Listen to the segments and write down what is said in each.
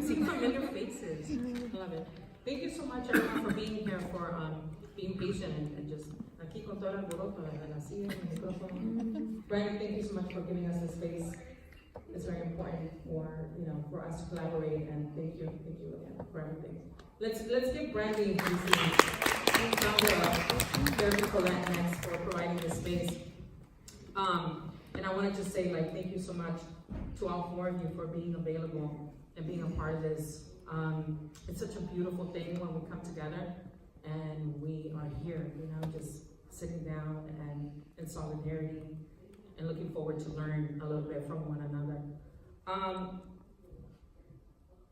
See familiar faces. Love it. Thank you so much, everyone, for being here, for being patient and just aquí con todo el alboroto and así en el micrófono. Brandon, thank you so much for giving us this space. It's very important for us to collaborate, and thank you again for everything. Let's give Brandon and Therapy Latinx for providing this space. And I wanted to say, thank you so much to all four of you for being available and being a part of this. It's such a beautiful thing when we come together and we are here, just sitting down and in solidarity and looking forward to learn a little bit from one another.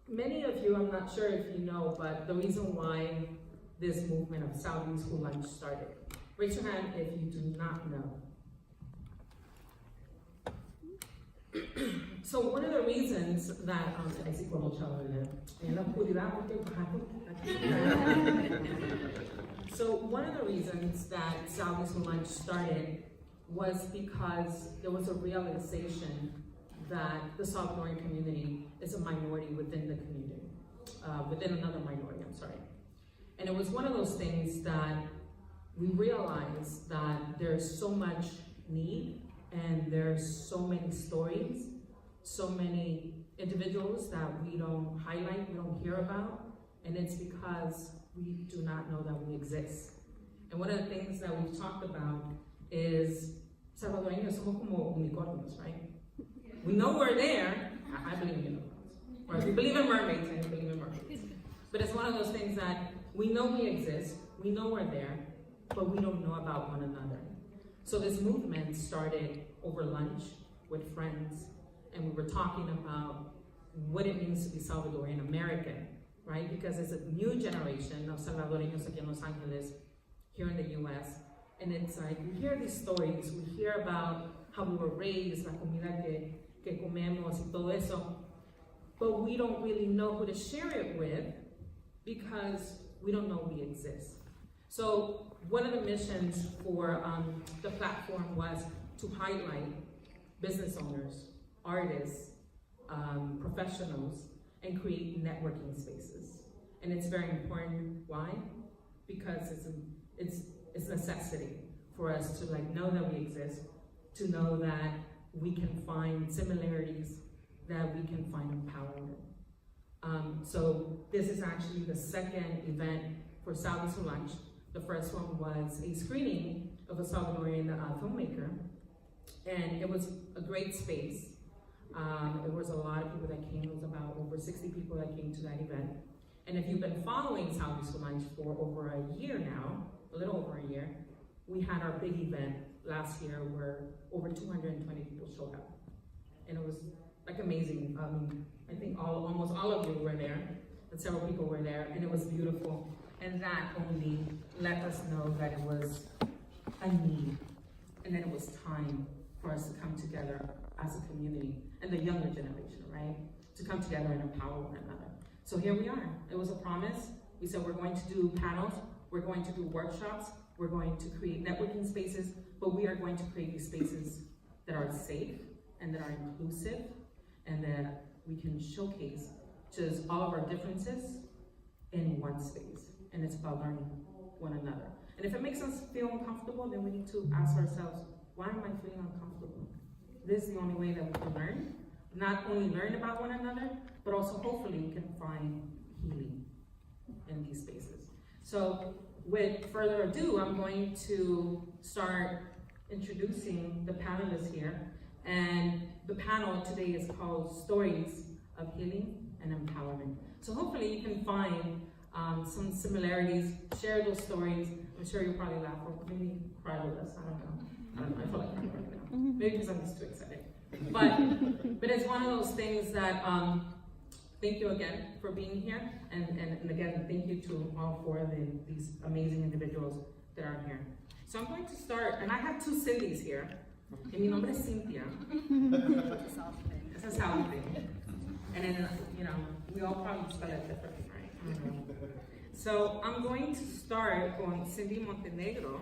Many of you, I'm not sure if you know, but the reason why this movement of Salvies Who Lunch started. Raise your hand if you do not know. So one of the reasons that so one of the reasons that Salvies Who Lunch started was because there was a realization that the Salvadorean community is a minority within the community, within another minority, I'm sorry. And it was one of those things that we realized that there's so much need and there's so many stories, so many individuals that we don't highlight, we don't hear about, and it's because we do not know that we exist. And one of the things that we've talked about is Salvadoreans somos como unicornios, right? We know we're there. I believe in unicorns. Or we believe in mermaids, and we believe in mermaids. But it's one of those things that we know we exist, we know we're there, but we don't know about one another. So this movement started over lunch with friends, and we were talking about what it means to be Salvadorian American, right? Because it's a new generation of Salvadoreños aquí en Los Angeles, here in the US, and it's like, we hear these stories, we hear about how we were raised, la comida que comemos y todo eso, but we don't really know who to share it with because we don't know we exist. So one of the missions for the platform was to highlight business owners, artists, professionals, and create networking spaces. And it's very important. Why? Because it's necessity for us to know that we exist, to know that we can find similarities, that we can find empowerment. So this is actually the second event for Salvies Who Lunch. The first one was a screening of a Salvadorian filmmaker, and it was a great space. There was a lot of people that came. It was about over 60 people that came to that event. And if you've been following Salvies Who Lunch for over a year now, a little over a year, we had our big event last year where over 220 people showed up. And it was amazing. I think almost all of you were there, and several people were there, and it was beautiful. And that only let us know that it was a need, and that it was time for us to come together as a community, and the younger generation, right? To come together and empower one another. So here we are. It was a promise. We said we're going to do panels, we're going to do workshops, we're going to create networking spaces, but we are going to create these spaces that are safe and that are inclusive and that we can showcase just all of our differences in one space. And it's about learning one another. And if it makes us feel uncomfortable, then we need to ask ourselves, why am I feeling uncomfortable? This is the only way that we can learn. Not only learn about one another, but also hopefully we can find healing in these spaces. So with further ado, I'm going to start introducing the panelists here. And the panel today is called Stories of Healing and Empowerment. So hopefully you can find some similarities, share those stories. I'm sure you'll probably laugh or maybe cry with us. I don't know. I feel like crying right now. Maybe because I'm just too excited. But it's one of those things that thank you again for being here, and again thank you to all four of these amazing individuals that are here. So I'm going to start, and I have two Cindy's here. And mi nombre es Cynthia. It's a South thing. And then we all probably spell it differently, right? So I'm going to start on Cindy Montenegro.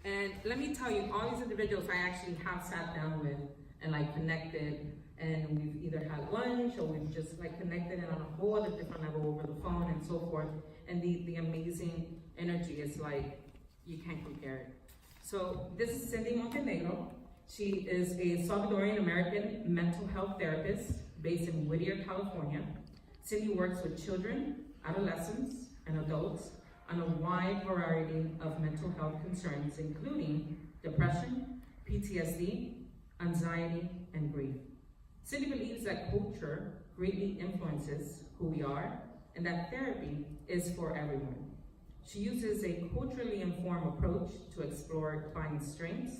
And let me tell you, all these individuals I actually have sat down with and connected and we've either had lunch or we've just like connected on a whole other different level over the phone and so forth. And the amazing energy is like, you can't compare it. So this is Cindy Montenegro. She is a Salvadorian American mental health therapist based in Whittier, California. Cindy works with children, adolescents, and adults on a wide variety of mental health concerns, including depression, PTSD, anxiety, and grief. Cindy believes that culture greatly influences who we are and that therapy is for everyone. She uses a culturally informed approach to explore clients' strengths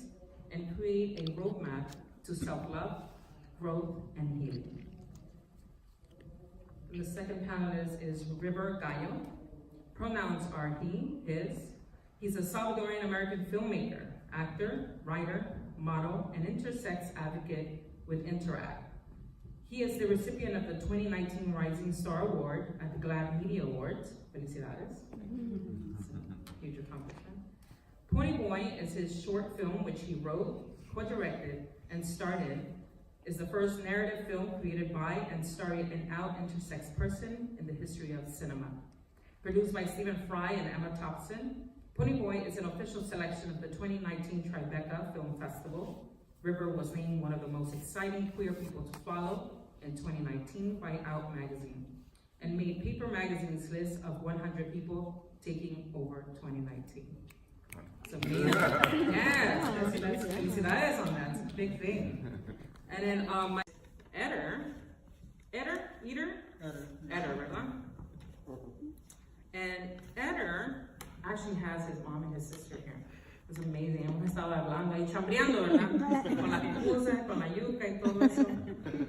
and create a roadmap to self-love, growth, and healing. And the second panelist is River Gallo. Pronouns are he, his. He's a Salvadorian American filmmaker, actor, writer, model, and intersex advocate with Interact. He is the recipient of the 2019 Rising Star Award at the GLAAD Media Awards. Felicidades. Huge accomplishment. Pony Boy is his short film, which he wrote, co-directed, and starred in. Is the first narrative film created by and starring an out intersex person in the history of cinema. Produced by Stephen Fry and Emma Thompson, Pony Boy is an official selection of the 2019 Tribeca Film Festival. River was named one of the most exciting queer people to follow in 2019 by Out Magazine, and made Paper Magazine's list of 100 people taking over 2019. It's amazing. Yeah, felicidades on that. It's a big thing. And then my Eder, ¿verdad? And Eder actually has his mom and his sister here. It's amazing. Hemos estado hablando ahí, chambreando, ¿verdad? Con las pupusas, con la yuca y todo eso.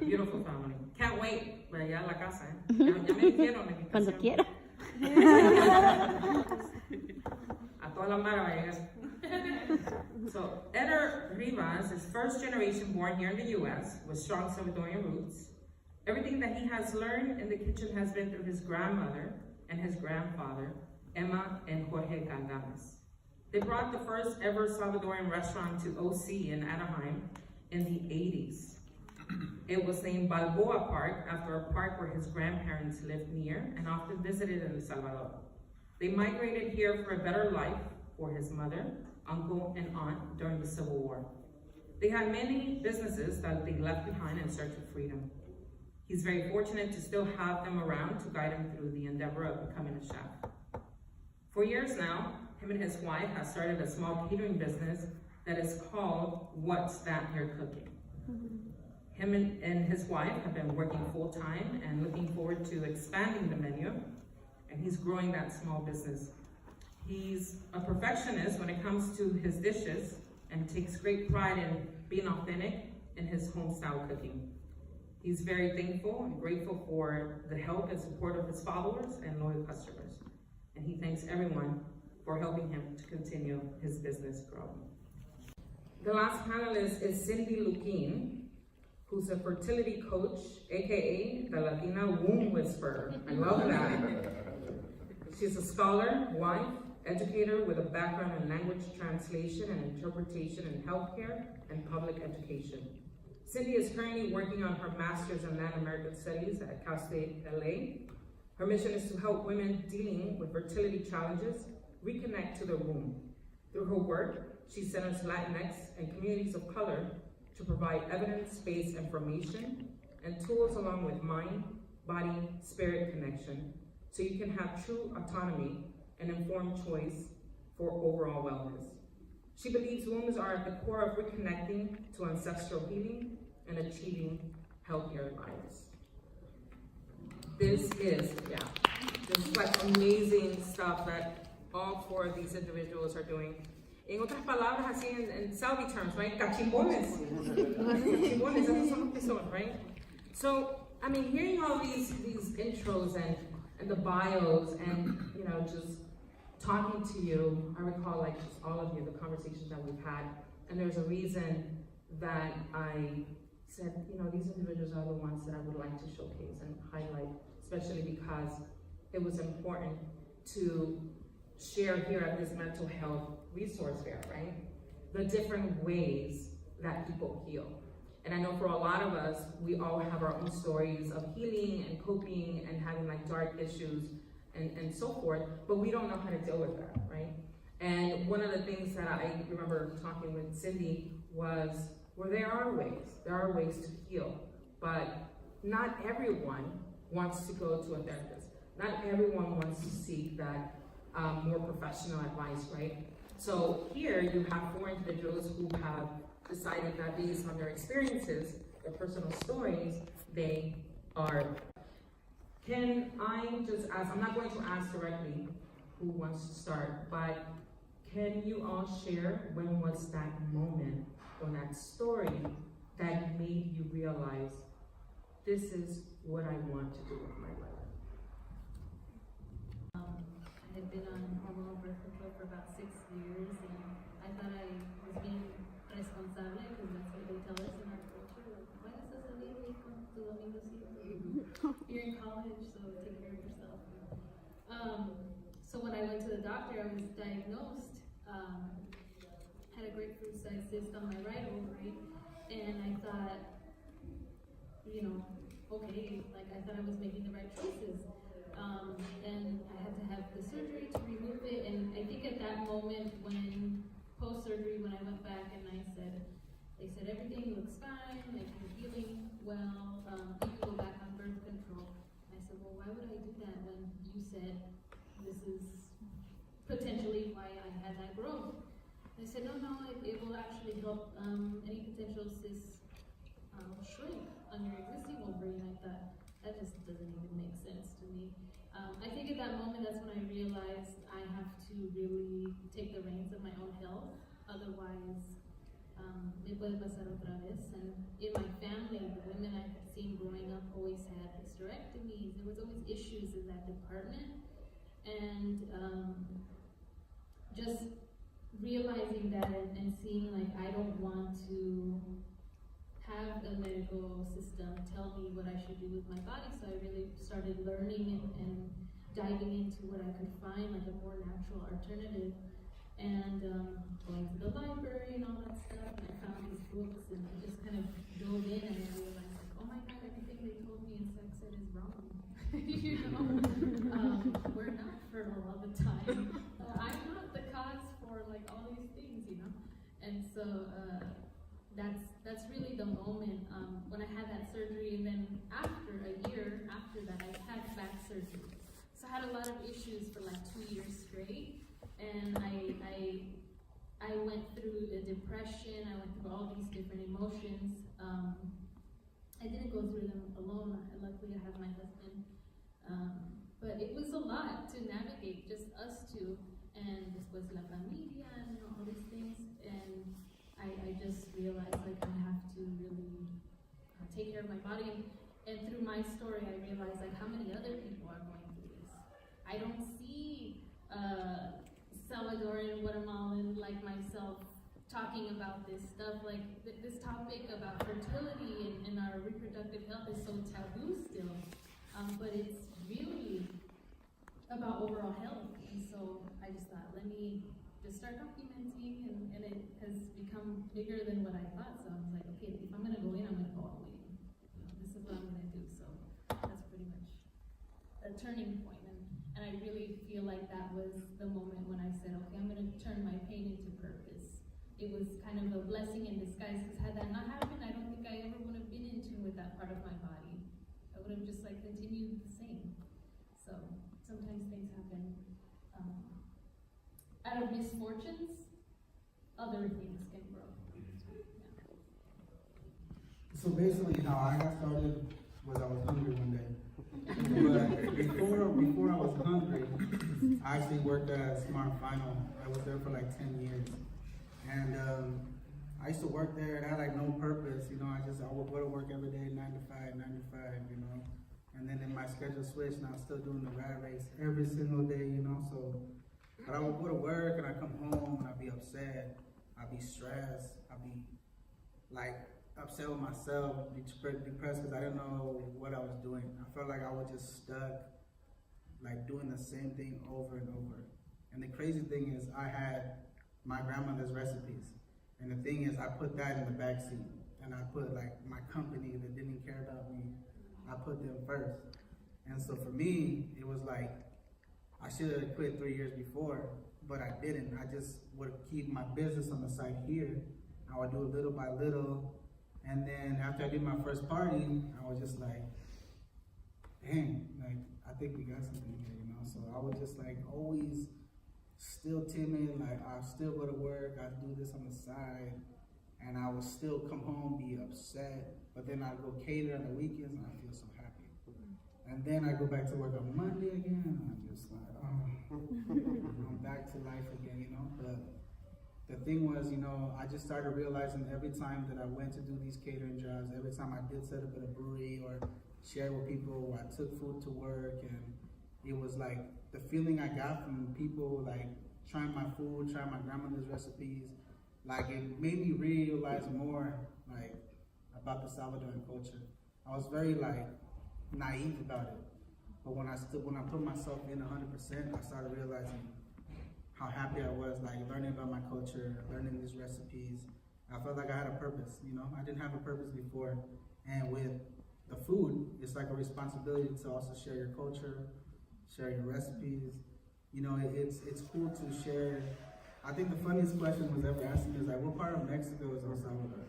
Beautiful family. Can't wait para allá a la casa, ¿eh? Ya me dijeron en mi Cuando quiera. A toda la mara va a llegar. So, Eder Rivas is first generation born here in the U.S. with strong Salvadorian roots. Everything that he has learned in the kitchen has been through his grandmother and his grandfather, Emma and Jorge Galdames. They brought the first ever Salvadorian restaurant to OC in Anaheim in the 80s. It was named Balboa Park after a park where his grandparents lived near and often visited in El Salvador. They migrated here for a better life for his mother, uncle, and aunt during the Civil War. They had many businesses that they left behind in search of freedom. He's very fortunate to still have them around to guide him through the endeavor of becoming a chef. For years now, him and his wife have started a small catering business that is called What's That You're Cooking. Him and his wife have been working full-time and looking forward to expanding the menu, and he's growing that small business. He's a perfectionist when it comes to his dishes and takes great pride in being authentic in his home-style cooking. He's very thankful and grateful for the help and support of his followers and loyal customers. And he thanks everyone for helping him to continue his business growing. The last panelist is Cindy Luquin, who's a fertility coach, AKA the Latina womb whisperer. I love that. She's a scholar, wife, educator with a background in language translation and interpretation in healthcare and public education. Cindy is currently working on her master's in Latin American Studies at Cal State LA. Her mission is to help women dealing with fertility challenges reconnect to their womb. Through her work, she centers Latinx and communities of color to provide evidence-based information and tools along with mind, body, spirit connection, so you can have true autonomy and informed choice for overall wellness. She believes wombs are at the core of reconnecting to ancestral healing and achieving healthier lives. This is like amazing stuff that all four of these individuals are doing. En otras palabras, así en Salvi terms, right? Cachimbones. Cachimbones, esos son los que son, right? So, I mean, hearing all these intros and the bios and, you know, just talking to you, I recall like just all of you, the conversations that we've had, and there's a reason that I said, you know, these individuals are the ones that I would like to showcase and highlight, especially because it was important to share here at this mental health resource fair, right? The different ways that people heal. And I know for a lot of us, we all have our own stories of healing and coping and having like dark issues and so forth, but we don't know how to deal with that, right? And one of the things that I remember talking with Cindy was, well, there are ways to heal, but not everyone wants to go to a therapist. Not everyone wants to seek that more professional advice, right? So here you have 4 individuals who have decided that based on their experiences, their personal stories, they are. Can I just ask, I'm not going to ask directly who wants to start, but can you all share when was that moment or that story that made you realize this is what I want to do with my life? I had been on hormonal birth control for about 6 years, and I thought I was being responsable, because that's what they tell us in our culture. Like, why does this salir con tu domicilio? You're in college, so take care of yourself. So when I went to the doctor, I was diagnosed, had a grapefruit sized cyst on my right ovary, and I thought, okay, like I thought I was making the right choices. And I had to have the surgery to remove it, and I think at that moment when post-surgery, when I went back and they said everything looks fine, like you're healing well, you can go back on birth control. I said, well, why would I do that when you said this is potentially why I had that growth? They said, no, it will actually help any potential cysts shrink on your existing ovary, and I thought, that just doesn't even make sense to me. I think at that moment, that's when I realized I have to really take the reins of my own health, otherwise, me puede pasar otra vez. And in my family, the women I had seen growing up always had hysterectomies. There was always issues in that department, and just realizing that and seeing like I don't want to have a medical system tell me what I should do with my body, so I really started learning and diving into what I could find, like a more natural alternative, and going to the library and all that stuff, and I found these books, and I just kind of dove in, and I realized, like, oh my god, everything they told me in sex ed is wrong. We're not fertile all the time. I'm not the cause for like all these things, and so that's really the moment when I had that surgery, and then after a year after that, I had back surgery. So I had a lot of issues for like 2 years straight, and I went through a depression. I went through all these different emotions. I didn't go through them alone. Luckily, I have my husband. But it was a lot to navigate, just us two, and después la familia, and all these things. And I just realized like I have to really take care of my body. And through my story, I realized like how many other people are going through this. I don't see Salvadorean, Guatemalan like myself talking about this stuff. Like this topic about fertility and our reproductive health is so taboo still. But it's really about overall health. And so I just thought, let me just start documenting, and it has become bigger than what I thought. So I was like, okay, if I'm gonna go in, I'm gonna go all the way in. This is what I'm gonna do. So that's pretty much a turning point. And I really feel like that was the moment when I said, okay, I'm gonna turn my pain into purpose. It was kind of a blessing in disguise, because had that not happened, I don't think I ever would have been in tune with that part of my body. I would have just like continued the same. So sometimes things happen out of misfortunes, other things can grow. Yeah. So basically how I got started was I was hungry one day. But before I was hungry, I actually worked at Smart Final. I was there for like 10 years. And I used to work there and I had like no purpose, I would go to work every day, 9 to 5, And then my schedule switched and I was still doing the rat race every single day, so. But I would go to work and I'd come home and I'd be upset, I'd be stressed, I'd be like upset with myself, depressed because I didn't know what I was doing. I felt like I was just stuck, like doing the same thing over and over. And the crazy thing is I had my grandmother's recipes. And the thing is I put that in the back seat. and I put like my company that didn't care about me, I put them first. And so for me, it was like, I should have quit 3 years before, but I didn't. I just would keep my business on the side here. I would do it little by little. And then after I did my first party, I was just like, dang, like, I think we got something here, you know? So I was just like always still timid, like I still go to work, I do this on the side, and I would still come home, be upset, but then I go cater on the weekends and I feel so happy. And then I go back to work on Monday again, and I'm just like, oh, I'm back to life again, you know? But the thing was, you know, I just started realizing every time that I went to do these catering jobs, every time I did set up at a brewery or share with people, or I took food to work, and it was like the feeling I got from people like trying my food, trying my grandmother's recipes, like it made me realize more like about the Salvadoran culture. I was very like naive about it, but when I put myself in 100%, I started realizing how happy I was, like learning about my culture, learning these recipes. I felt like I had a purpose, you know? I didn't have a purpose before, and with the food, it's like a responsibility to also share your culture, share your recipes. You know, it's cool to share. I think the funniest question was ever asked me is like, what part of Mexico is El Salvador?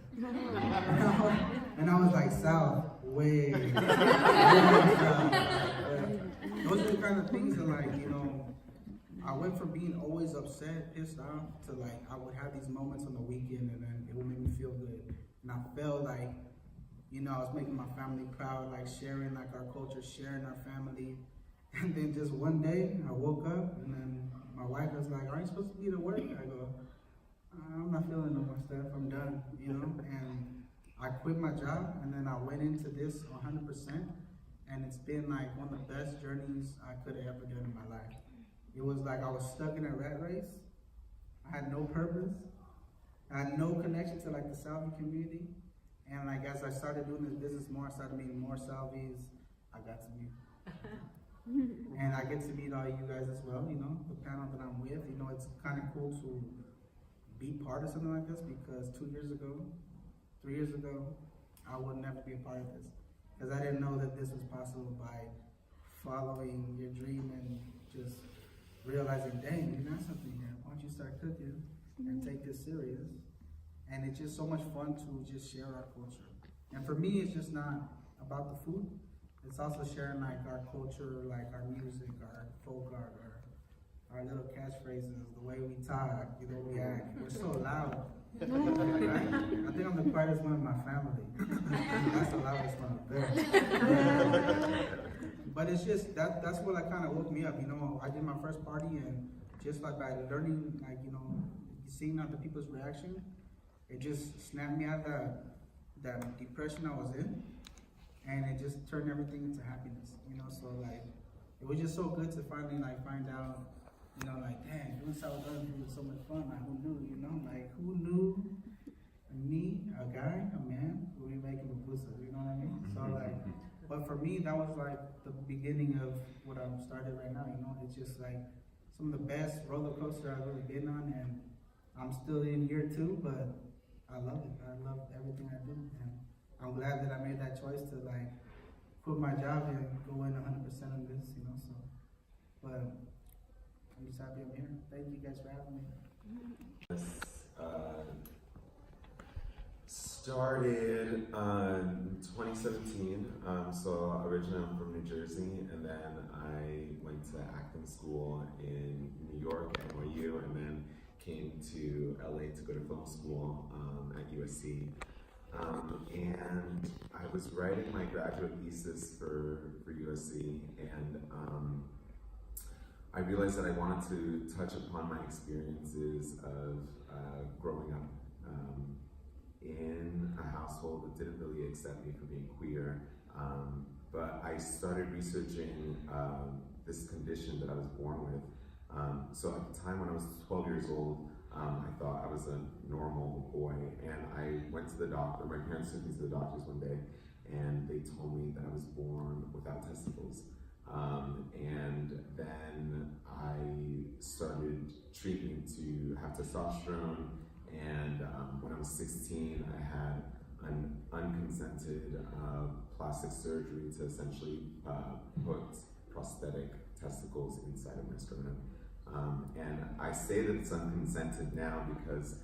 And I was like, south, way south. Those are the kind of things that, like, you know, I went from being always upset, pissed off, to like, I would have these moments on the weekend and then it would make me feel good. And I felt like, you know, I was making my family proud, like sharing like our culture, sharing our family. And then just one day, I woke up and then my wife was like, aren't you supposed to be at work? I go, I'm not feeling no more stuff, I'm done, you know? And I quit my job and then I went into this 100%. And it's been like one of the best journeys I could have ever done in my life. It was like I was stuck in a rat race. I had no purpose. I had no connection to like the Salvies community. And like as I started doing this business more, I started meeting more Salvies. I got to meet. And I get to meet all you guys as well, you know, the panel that I'm with. You know, it's kind of cool to be part of something like this because 3 years ago, I would never be a part of this. Because I didn't know that this was possible by following your dream and just realizing, dang, you got something here. Why don't you start cooking and take this serious? And it's just so much fun to just share our culture. And for me, it's just not about the food. It's also sharing like our culture, like our music, our folk art, our little catchphrases, the way we talk, you know, we act. We're so loud. Right? I think I'm the quietest one in my family. That's the loudest one up there. But it's just, that's what like kind of woke me up, you know. I did my first party and just like by learning, like, you know, seeing other people's reaction, it just snapped me out of that depression I was in. And it just turned everything into happiness, you know. So like, it was just so good to finally like find out, you know, like, dang, doing Salvadorian food was so much fun. Like, who knew, you know? Like, who knew me, a guy, a man, would be making pupusas, you know what I mean? So like, but for me, that was like the beginning of what I'm started right now, you know? It's just like some of the best roller coaster I've ever been on, and I'm still in year 2, but I love it. I love everything I do, and I'm glad that I made that choice to like quit my job and go in 100% on this, you know, so, but I'm just happy I'm here. Thank you guys for having me. Started in 2017, so originally I'm from New Jersey, and then I went to acting school in New York at NYU, and then came to LA to go to film school at USC. And I was writing my graduate thesis for USC, and I realized that I wanted to touch upon my experiences of growing up in a household that didn't really accept me for being queer. But I started researching this condition that I was born with. So at the time when I was 12 years old, I thought I was a normal boy, and I went to the doctor. My parents took me to the doctors one day, and they told me that I was born without testicles. And then I started treatment to have testosterone, and when I was 16, I had an unconsented plastic surgery to essentially put prosthetic testicles inside of my sternum. And I say that it's unconsented now because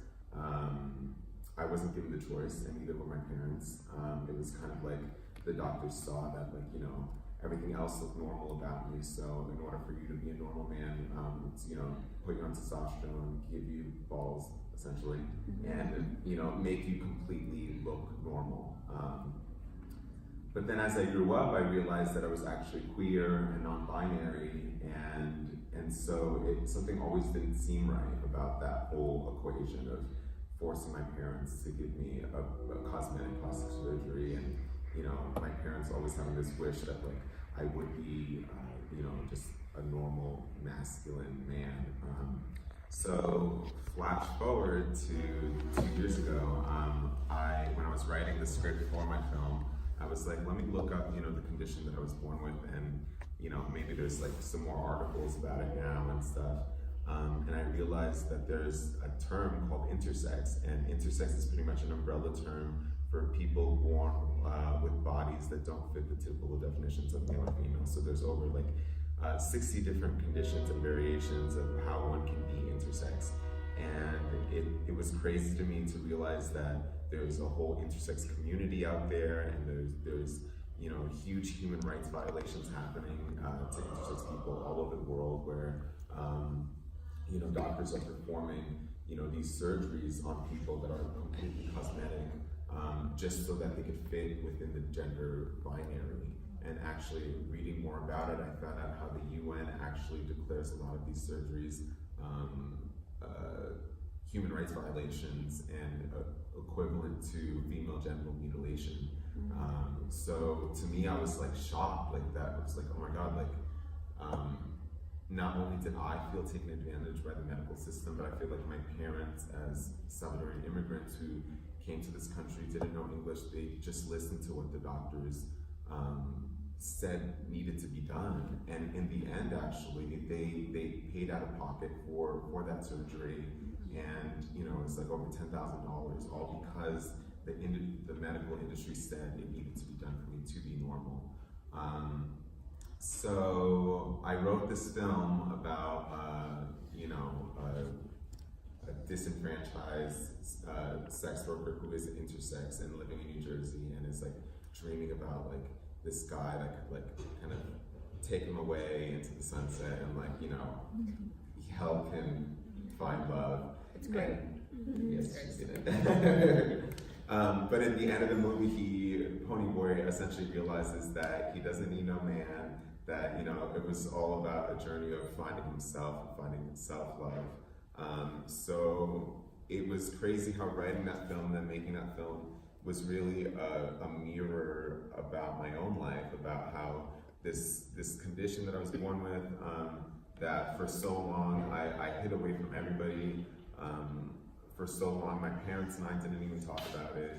I wasn't given the choice, and neither were my parents. It was kind of like the doctors saw that, like, you know, everything else looked normal about me, so in order for you to be a normal man, it's, you know, put you on testosterone, give you balls, essentially, and, you know, make you completely look normal. But then as I grew up, I realized that I was actually queer and non-binary, and so something always didn't seem right about that whole equation of forcing my parents to give me a cosmetic plastic surgery, and, you know, my parents always having this wish that, like, I would be, you know, just a normal masculine man. So flash forward to 2 years ago, when I was writing the script for my film, I was like, let me look up, you know, the condition that I was born with, and, you know, maybe there's like some more articles about it now and stuff. And I realized that there's a term called intersex, and intersex is pretty much an umbrella term for people born with bodies that don't fit the typical definitions of male or female. So there's over like 60 different conditions and variations of how one can be intersex. And it was crazy to me to realize that there's a whole intersex community out there, and there's you know, huge human rights violations happening to intersex people all over the world, where you know, doctors are performing, you know, these surgeries on people that are completely cosmetic, just so that they could fit within the gender binary. And actually reading more about it, I found out how the UN actually declares a lot of these surgeries human rights violations and equivalent to female genital mutilation. So to me, I was like shocked, like that. It was like, oh my God, like not only did I feel taken advantage by the medical system, but I feel like my parents, as Salvadorean immigrants who came to this country, didn't know English, they just listened to what the doctors said needed to be done. And in the end, actually, they paid out of pocket for that surgery. And, you know, it's like over $10,000, all because the medical industry said it needed to be done for me to be normal. So I wrote this film about, you know, a disenfranchised sex worker who is intersex and living in New Jersey, and is like dreaming about like this guy that could like kind of take him away into the sunset and, like, you know, help him find love. It's great. Yes, she's seen it. But at the end of the movie, Ponyboy essentially realizes that he doesn't need no man, that, you know, it was all about a journey of finding himself, finding self-love. So it was crazy how writing that film and then making that film was really a mirror about my own life, about how this condition that I was born with, that for so long I hid away from everybody. For so long, my parents and I didn't even talk about it.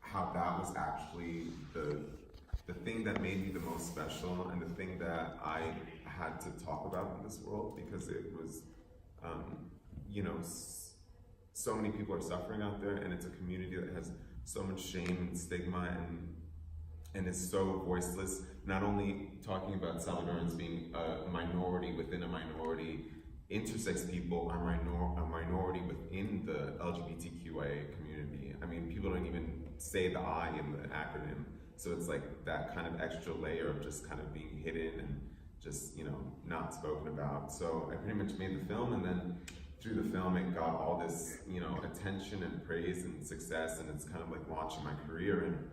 How that was actually the thing that made me the most special, and the thing that I had to talk about in this world, because it was, you know, so many people are suffering out there, and it's a community that has so much shame and stigma, and is so voiceless. Not only talking about Salvadorans being a minority within a minority, intersex people are a minority within the LGBTQIA community. I mean, people don't even say the I in the acronym. So it's like that kind of extra layer of just kind of being hidden and just, you know, not spoken about. So I pretty much made the film, and then through the film it got all this, you know, attention and praise and success, and it's kind of like launching my career. And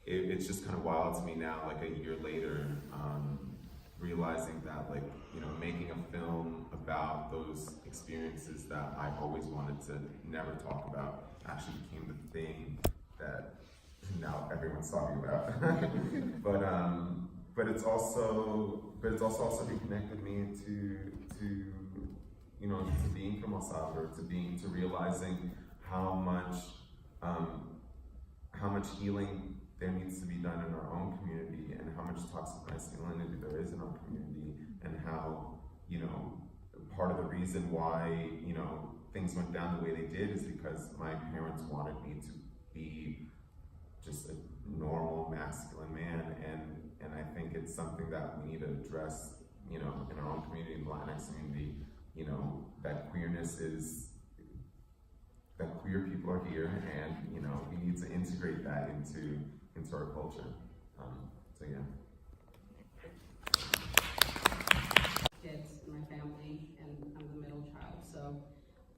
it's just kind of wild to me now, like a year later, realizing that, like, you know, making a film about those experiences that I've always wanted to never talk about actually became the thing that now everyone's talking about. but it's also reconnected me to you know, to being from El Salvador, to realizing how much healing there needs to be done in our own community, and how much toxic masculinity there is in our community, and how, you know, part of the reason why, you know, things went down the way they did is because my parents wanted me to be just a normal masculine man, and I think it's something that we need to address, you know, in our own community, in the Latinx community, you know, that queerness is, that queer people are here, and, you know, we need to integrate that into our culture. So yeah. Kids in my family, and I'm the middle child. So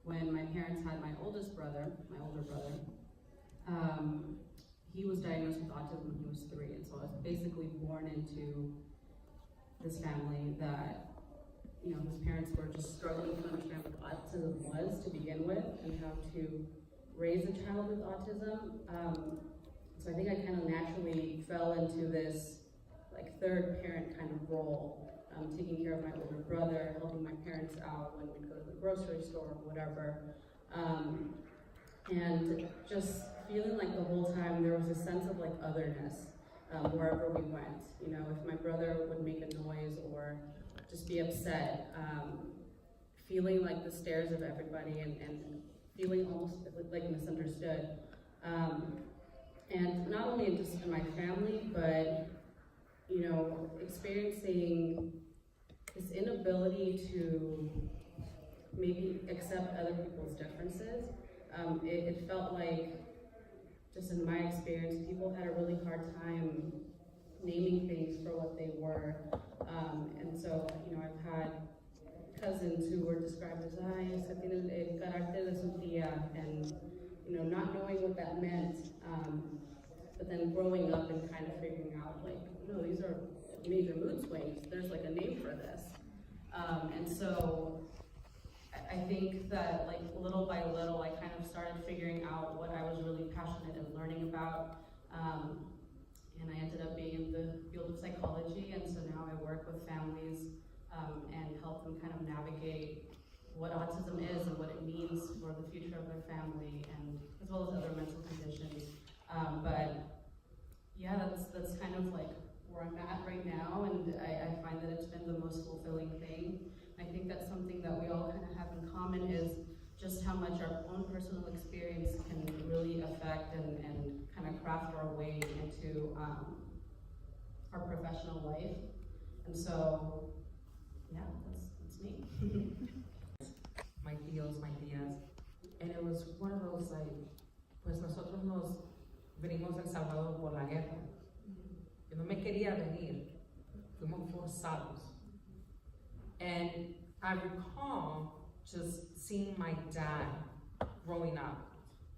when my parents had my older brother, he was diagnosed with autism when he was 3, and so I was basically born into this family that, you know, his parents were just struggling to understand what autism was to begin with, and how to raise a child with autism. So I think I kind of naturally fell into this like third parent kind of role, taking care of my older brother, helping my parents out when we'd go to the grocery store or whatever. And just feeling like the whole time there was a sense of like otherness wherever we went. You know, if my brother would make a noise or just be upset, feeling like the stares of everybody and feeling almost like misunderstood. And not only just in my family, but, you know, experiencing this inability to maybe accept other people's differences. It felt like, just in my experience, people had a really hard time naming things for what they were. And so, you know, I've had cousins who were described as, ese tiene el carácter de su tía, and, you know, not knowing what that meant, but then growing up and kind of figuring out, like, no, these are major mood swings. There's like a name for this. And so I think that, like, little by little, I kind of started figuring out what I was really passionate and learning about. And I ended up being in the field of psychology, and so now I work with families and help them kind of navigate what autism is and what it means for the future of their family, and as well as other mental conditions. But yeah, that's kind of like where I'm at right now, and I find that it's been the most fulfilling thing. I think that's something that we all kind of have in common, is just how much our own personal experience can really affect and kind of craft our way into our professional life. And so, yeah, that's me. My tíos, my tías, and it was one of those like, pues nosotros nos venimos del Salvador por la guerra. Yo no me quería venir, fuimos forzados. And I recall just seeing my dad growing up,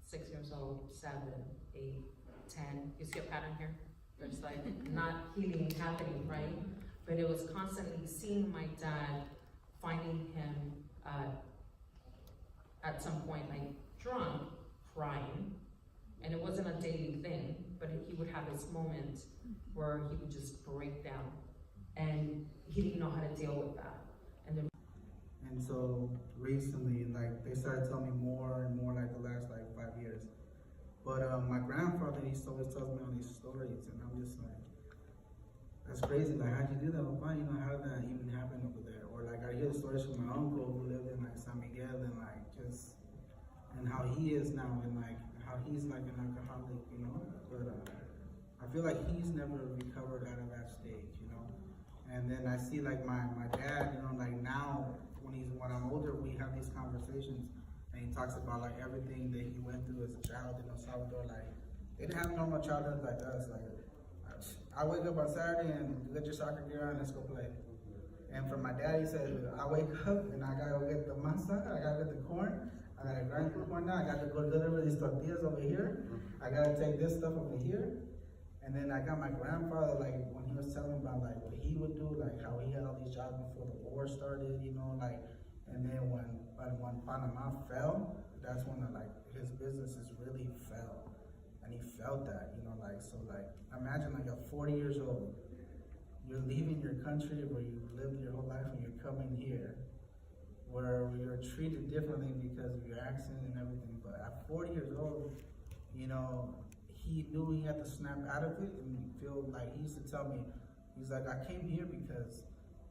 6 years old, 7, 8, 10. You see a pattern here? There's like not healing happening, right? But it was constantly seeing my dad, finding him at some point like drunk, crying. And it wasn't a daily thing, but he would have his moments where he would just break down, and he didn't know how to deal with that. And so recently, like, they started telling me more and more, like the last like 5 years. But my grandfather, he always tells me all these stories, and I'm just like, that's crazy. Like, how'd you do that? Well, you know, how did that even happen over there? Or like, I hear the stories from my uncle who lived in like San Miguel, and like just, and how he is now, and like how he's like an alcoholic, you know. But I feel like he's never recovered out of that stage, you know. And then I see like my dad, you know, like now when I'm older, we have these conversations, and he talks about like everything that he went through as a child in El Salvador. Like, they didn't have normal childhoods like us. Like, I wake up on Saturday and get your soccer gear on, let's go play. And for my dad, he said, I wake up and I gotta go get the masa, I gotta get the corn, I gotta grind the corn down, I gotta go deliver these tortillas over here, I gotta take this stuff over here. And then I got my grandfather, like, when he was telling about like what he would do, like how he had all these jobs before the war started, you know, like, and then when Panama fell, that's when like his businesses really fell. And he felt that, you know, like, so like, imagine like you're 40 years old, you're leaving your country where you lived your whole life, and you're coming here, where you're treated differently because of your accent and everything. But at 40 years old, you know, he knew he had to snap out of it and feel like, he used to tell me, he's like, I came here because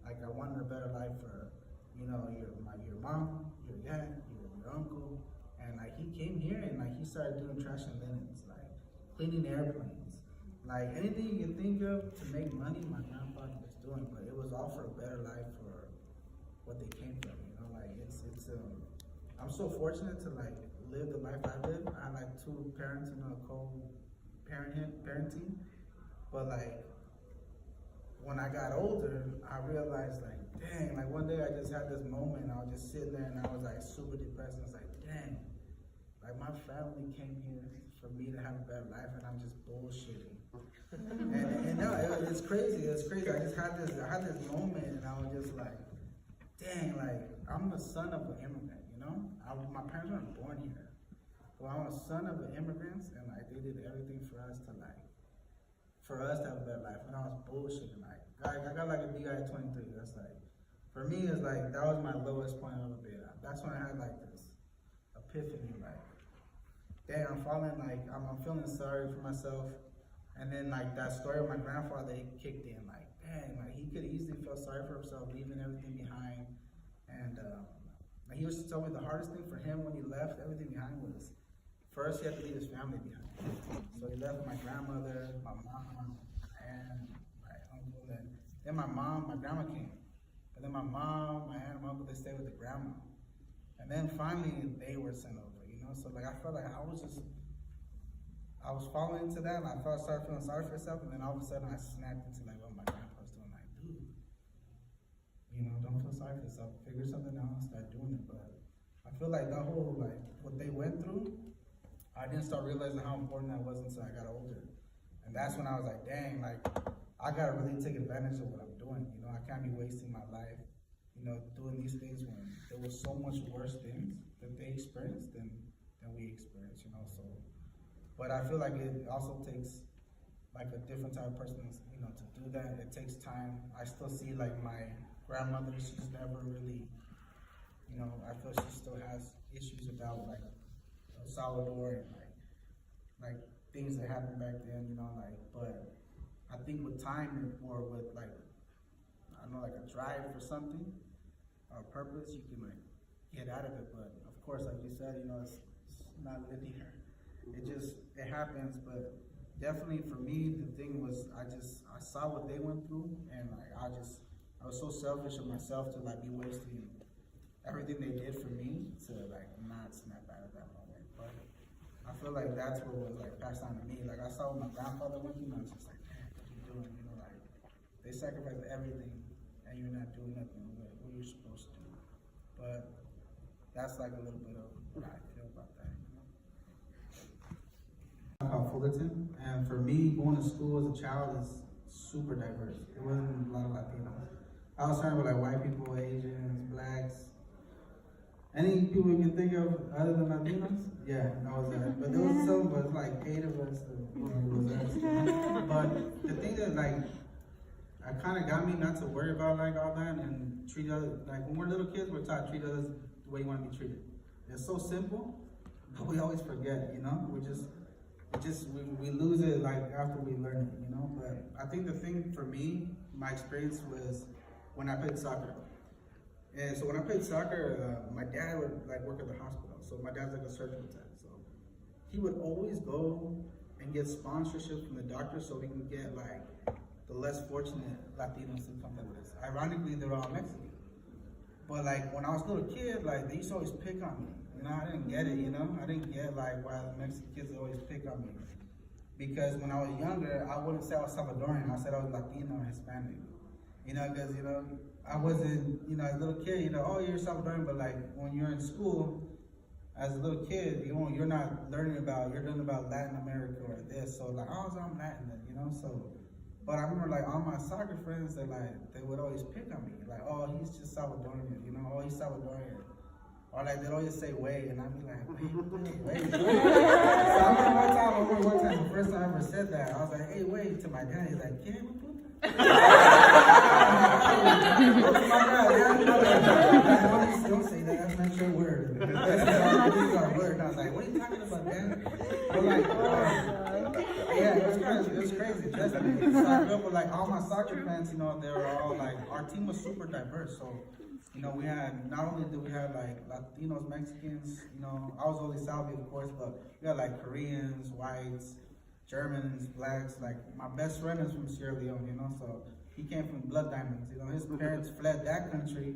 like I wanted a better life for you know, your mom, your dad, your uncle, and like he came here and like he started doing trash and linens, like cleaning airplanes, like anything you can think of to make money. My grandfather was doing, but it was all for a better life for what they came from. You know, like it's I'm so fortunate to like live the life I live. I had like 2 parents, you know, parenting, but like when I got older, I realized like, dang, like one day I just had this moment, I was just sitting there and I was like super depressed, and I was like, dang, like my family came here for me to have a better life and I'm just bullshitting. and no, it's crazy, I just had this moment and I was just like, dang, like I'm the son of an immigrant, you know? My parents weren't born here. Well, I'm a son of the immigrants and like they did everything for us to have a better life. And I was bullshitting, like, I got like a DI 23, that's like, for me, it's like, that was my lowest point I've ever been at. That's when I had like this epiphany, like, dang, I'm feeling sorry for myself. And then like that story of my grandfather, it kicked in, like, dang, like he could easily feel sorry for himself, leaving everything behind. And like he used to tell me the hardest thing for him when he left everything behind was, first he had to leave his family behind. So he left my grandmother, my mom, and my uncle, and then my grandma came. And then my mom, my aunt, and my uncle, they stayed with the grandma. And then finally they were sent over, you know? So like I felt like I was falling into that, and I started feeling sorry for myself, and then all of a sudden I snapped into like what my grandpa was doing, like, dude, you know, don't feel sorry for yourself, figure something out and start doing it. But I feel like that whole, like, what they went through, I didn't start realizing how important that was until I got older. And that's when I was like, dang, like, I gotta really take advantage of what I'm doing. You know, I can't be wasting my life, you know, doing these things when there was so much worse things that they experienced than we experienced, you know. So, but I feel like it also takes like a different type of person, you know, to do that. It takes time. I still see like my grandmother, she's never really, you know, I feel she still has issues about like El Salvador and like things that happened back then, you know, like, but I think with time or with like, I don't know, like a drive for something or a purpose, you can like get out of it. But of course, like you said, you know, it's not linear. It happens, but definitely for me, the thing was, I saw what they went through, and like, I was so selfish of myself to like be wasting everything they did for me to like not snap out of that moment. But I feel like that's what was like passed on to me. Like I saw what my grandfather went through, and I was just like, man, what are you doing? You know, like they sacrificed everything, and you're not doing nothing what you're supposed to do. But that's like a little bit of what I feel about that. About Fullerton, and for me, going to school as a child is super diverse. There wasn't a lot of Latinos. I was surrounded with like white people, Asians, blacks, any people you can think of other than Latinos. Yeah, that was that. But there was some, but it's like 8 of us. But the thing that like, it kind of got me not to worry about like all that and treat others like when we're little kids, we're taught to treat others the way you want to be treated. It's so simple, but we always forget. You know, we lose it like after we learn it, you know. But I think the thing for me, my experience was when I played soccer. And so when I played soccer, my dad would like work at the hospital. So my dad's like a surgical tech. So he would always go and get sponsorship from the doctor so we can get like the less fortunate Latinos to come play with us. Ironically, they're all Mexican. But like when I was a little kid, like they used to always pick on me. You know, I didn't get it, you know? I didn't get like why the Mexican kids always pick on me. Because when I was younger, I wouldn't say I was Salvadorian, I said I was Latino or Hispanic. You know, because, you know, I wasn't, you know, as a little kid, you know, oh, you're Salvadorian, but like when you're in school, as a little kid, you're not learning about, you're learning about Latin America or this, so like, oh, so I'm Latin, you know, so. But I remember like all my soccer friends, they would always pick on me, like, oh, he's just Salvadorian, you know, oh, he's Salvadorian. Or like they'd always say way, and I'd be like, wait. So I remember one time, the first time I ever said that, I was like, hey, wait, to my dad, he's like, ¿qué? Don't say that, that's not your word. That's our word. And I was like, what are you talking about, man? I'm like, yeah, it was crazy. So I grew up with like all my soccer friends, you know, they were all like, our team was super diverse. So You know, we had, not only did we have like Latinos, Mexicans, you know, I was only Salvies, of course, but we had like Koreans, whites, Germans, blacks. Like my best friend is from Sierra Leone, you know, so he came from Blood Diamonds. You know, his parents fled that country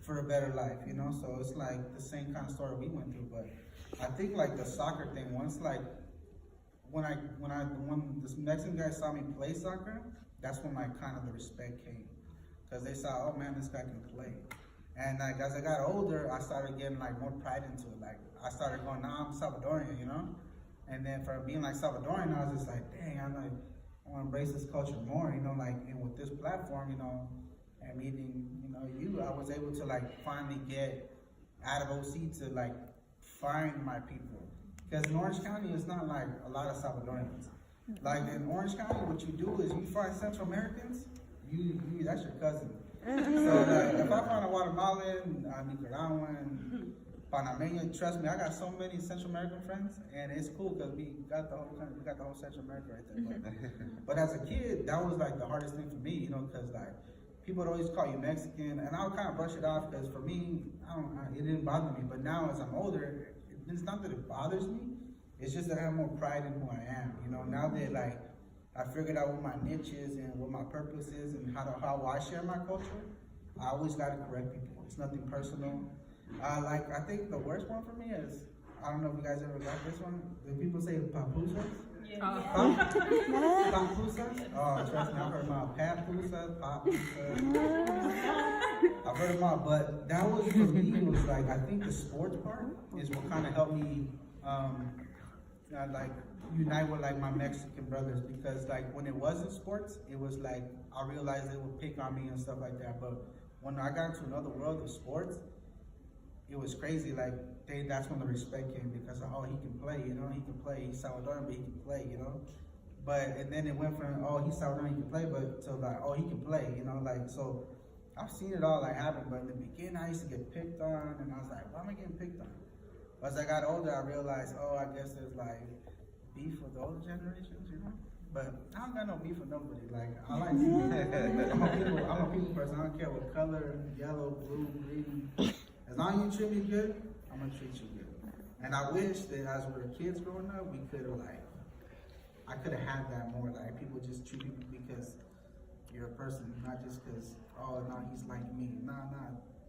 for a better life, you know, so it's like the same kind of story we went through. But I think like the soccer thing, once like when this Mexican guy saw me play soccer, that's when like kind of the respect came, because they saw, oh man, this guy can play. And like as I got older, I started getting like more pride into it. Like I started going, nah, I'm Salvadorian, you know. And then for being like Salvadorian, I was just like, dang, I want to embrace this culture more, you know. Like, and with this platform, you know, and meeting, you know, you, I was able to like finally get out of OC to like find my people. Because in Orange County, it's not like a lot of Salvadorians. Like in Orange County, what you do is you find Central Americans, you that's your cousin. So like, if I find a Guatemalan, Nicaraguan, Panameña, trust me, I got so many Central American friends, and it's cool because we got the whole Central America right there. But as a kid, that was like the hardest thing for me, you know, because like people would always call you Mexican, and I would kind of brush it off because for me, it didn't bother me. But now as I'm older, it's not that it bothers me, it's just that I have more pride in who I am, you know. Now that like I figured out what my niche is and what my purpose is and how I share my culture, I always got to correct people. It's nothing personal. Like, I think the worst one for me is, I don't know if you guys ever got this one. Do people say papusas? Yeah. Papusas? Oh, trust me, I've heard about papusas, I've heard them all, but that was for me, it was like, I think the sports part is what kind of helped me, like, unite with like my Mexican brothers, because like when it wasn't sports, it was like I realized they would pick on me and stuff like that. But when I got into another world of sports, it was crazy. Like that's when the respect came, because oh, he can play, you know, he can play. He's Salvadoran, but he can play, you know. But and then it went from oh, he's Salvadoran, he can play, but to like oh, he can play, you know, like so. I've seen it all like happen, but in the beginning I used to get picked on, and I was like, why am I getting picked on? But as I got older, I realized, oh, I guess there's like beef with the older generations, you know. But I don't got no beef with nobody. Like I like I'm a people person. I don't care what color, yellow, blue, green. As long as you treat me good, I'm gonna treat you good. And I wish that as we were kids growing up, we could have like I could have had that more. Like people just treat you because you're a person, not just because oh no, he's like me. Nah.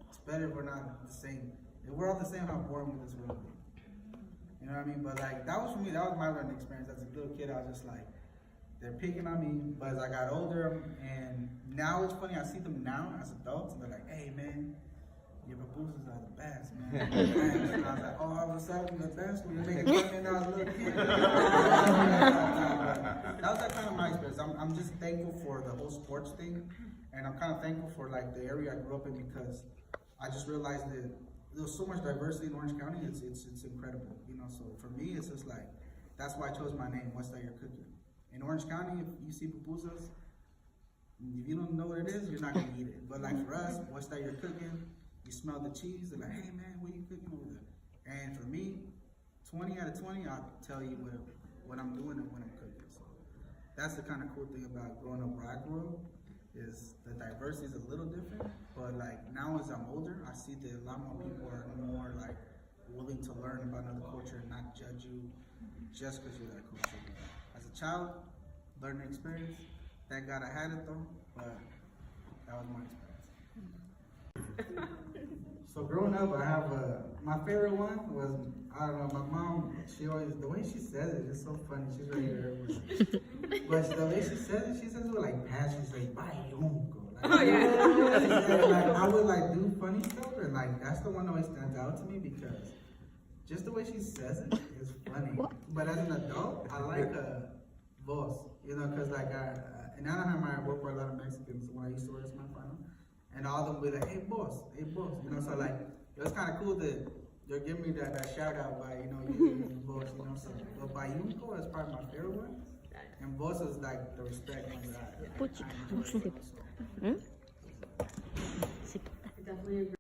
It's better if we're not the same. If we're all the same, how boring would this world be? You know what I mean? But like, that was for me, that was my learning experience. As a little kid, I was just like, they're picking on me. But as I got older, and now it's funny, I see them now as adults, and they're like, hey man, your pupusas are the best, man. And I was like, oh, I was selling the best when you making fun of me when I was a little kid. That was that kind of my experience. I'm just thankful for the whole sports thing, and I'm kind of thankful for like the area I grew up in, because I just realized that there's so much diversity in Orange County. It's incredible, you know. So for me, it's just like that's why I chose my name. What's that you're cooking? In Orange County, if you see pupusas, if you don't know what it is, you're not gonna eat it. But like for us, what's that you're cooking? You smell the cheese. They're like, hey man, what are you cooking over there? And for me, 20 out of 20, I'll tell you what I'm doing and what I'm cooking. So that's the kind of cool thing about growing up where I grew up. Is the diversity is a little different, but like now as I'm older, I see that a lot more people are more like willing to learn about another culture and not judge you just because you're that culture. As a child, learning experience, thank God I had it though, but that was my experience. So growing up, I have my favorite one was, I don't know, my mom, she always, the way she says it is so funny. She's right here. But the way she says it with like passion. She's like, bye, unco. Like, oh, yeah. Like, I would like do funny stuff, and like that's the one that always stands out to me, because just the way she says it is funny. But as an adult, I like boss, you know, because like in Anaheim, I work with a lot of Mexicans when I used to work as my final. And all of them would be like, hey boss, you know, so like, it was kind of cool that they're giving me that shout out by, you know, you boss, you know, so, but by Yunko is probably my favorite one, and boss is like the respect one that I enjoy. Definitely agree.